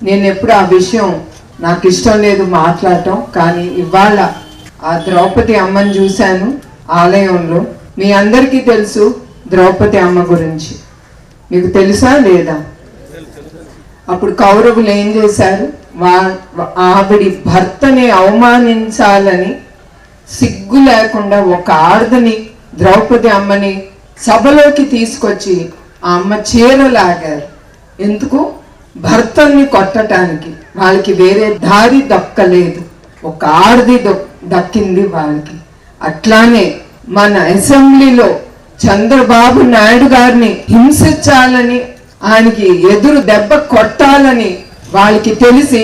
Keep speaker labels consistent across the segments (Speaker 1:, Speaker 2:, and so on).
Speaker 1: నేను ఎప్పుడు ఆ విషయం నాకు ఇష్టం లేదు మాట్లాడటం, కానీ ఇవాళ ఆ ద్రౌపది అమ్మని చూశాను ఆలయంలో. మీ అందరికీ తెలుసు ద్రౌపది అమ్మ గురించి, మీకు తెలుసా లేదా? అప్పుడు కౌరవులు ఏం చేశారు? ఆవిడి భర్తని అవమానించాలని సిగ్గు లేకుండా ఒక ఆడదని ద్రౌపది అమ్మని సభలోకి తీసుకొచ్చి ఆ అమ్మ చీరలాగారు. ఎందుకు? భర్తల్ని కొట్టడానికి. వాళ్ళకి వేరే దారి దక్కలేదు, ఒక ఆడది దక్కింది వాళ్ళకి. అట్లానే మన అసెంబ్లీలో చంద్రబాబు నాయుడు గారిని హింసించాలని, ఆయనకి ఎదురు దెబ్బ కొట్టాలని వాళ్ళకి తెలిసి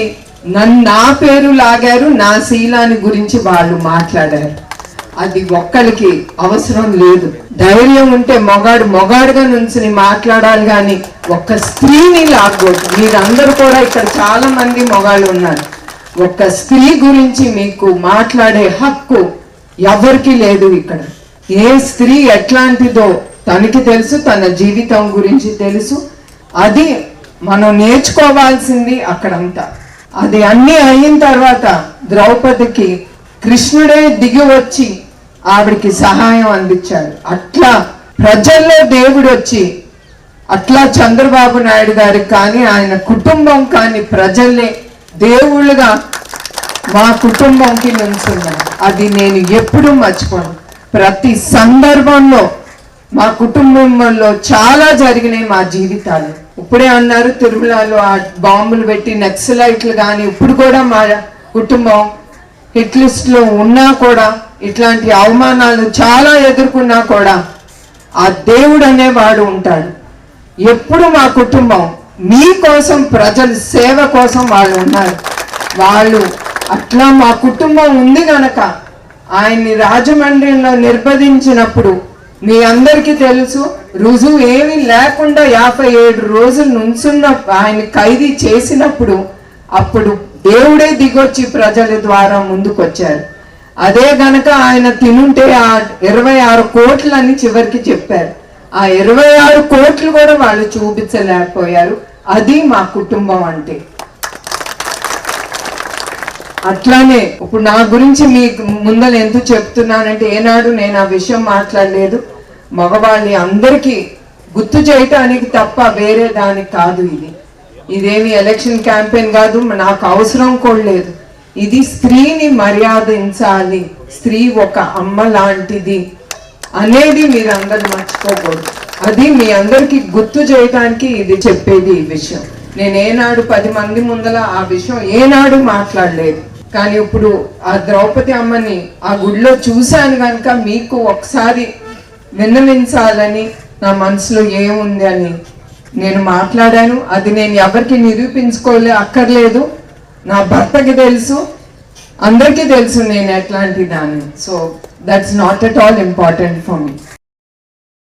Speaker 1: నా పేరు లాగారు, నా శీలాన్ని గురించి వాళ్ళు మాట్లాడారు. అది ఒక్కరికి అవసరం లేదు. ధైర్యం ఉంటే మొగాడుగా నుంచి మాట్లాడాలి, కానీ ఒక్క స్త్రీని లాగకూడదు. మీరందరూ కూడా ఇక్కడ చాలా మంది మొగాళ్ళు ఉన్నారు. ఒక్క స్త్రీ గురించి మీకు మాట్లాడే హక్కు ఎవరికి లేదు ఇక్కడ. ఏ స్త్రీ ఎట్లాంటిదో తనకి తెలుసు, తన జీవితం గురించి తెలుసు. అది మనం నేర్చుకోవాల్సింది అక్కడంతా. అది అన్నీ అయిన తర్వాత ద్రౌపదికి కృష్ణుడే దిగి వచ్చి ఆవిడికి సహాయం అందించాడు. అట్లా ప్రజల్లో దేవుడు వచ్చి, అట్లా చంద్రబాబు నాయుడు గారికి కానీ ఆయన కుటుంబం కానీ ప్రజల్ని దేవుళ్ళుగా మా కుటుంబంకి నుంచున్నారు. అది నేను ఎప్పుడూ మర్చిపోను. ప్రతి సందర్భంలో మా కుటుంబంలో చాలా జరిగినాయి మా జీవితాలు. ఇప్పుడే అన్నారు తిరుమలలో ఆ బాంబులు పెట్టి నక్సలైట్లు, కానీ ఇప్పుడు కూడా మా కుటుంబం హిట్ లిస్ట్ లో ఉన్నా కూడా, ఇట్లాంటి అవమానాలు చాలా ఎదుర్కొన్నా కూడా ఆ దేవుడు అనేవాడు ఉంటాడు. ఎప్పుడు మా కుటుంబం మీకోసం, ప్రజల సేవ కోసం వాళ్ళు ఉన్నారు. వాళ్ళు అట్లా మా కుటుంబం ఉంది గనక ఆయన్ని రాజమండ్రిలో నిర్బంధించినప్పుడు మీ అందరికీ తెలుసు, రుజువు ఏమీ లేకుండా 57 రోజులు నుంచున్న ఆయన ఖైదీ చేసినప్పుడు అప్పుడు దేవుడే దిగొచ్చి ప్రజల ద్వారా ముందుకొచ్చారు. అదే గనక ఆయన తినుంటే ఆ 26 కోట్లని చివరికి చెప్పారు. ఆ 26 కోట్లు కూడా వాళ్ళు చూపించలేకపోయారు. అది మా కుటుంబం అంటే. అట్లానే ఇప్పుడు నా గురించి మీకు ముందర ఎందుకు చెప్తున్నానంటే, ఏనాడు నేను ఆ విషయం మాట్లాడలేదు. మగవాళ్ళని అందరికీ గుర్తు చేయటానికి తప్ప వేరే దానికి కాదు. ఇదేమి ఎలక్షన్ క్యాంపెయిన్ కాదు, నాకు అవసరం కూడా లేదు. ఇది స్త్రీని మర్యాదించాలి, స్త్రీ ఒక అమ్మ లాంటిది అనేది మీరందరూ మర్చిపోకూడదు. అది మీ అందరికి గుర్తు చేయడానికి ఇది చెప్పేది. ఈ విషయం నేను ఏనాడు 10 మంది ముందల ఆ విషయం ఏనాడు మాట్లాడలేదు. కానీ ఇప్పుడు ఆ ద్రౌపది అమ్మని ఆ గుడిలో చూశాను కనుక మీకు ఒకసారి విన్నవించాలని నా మనసులో ఏముంది అని నేను మాట్లాడాను. అది నేను ఎవరికి అక్కర్లేదు. నా భర్తకి తెలుసు, అందరికీ తెలుసు నేను ఎట్లాంటి దాన్ని. So that's not at all important for me.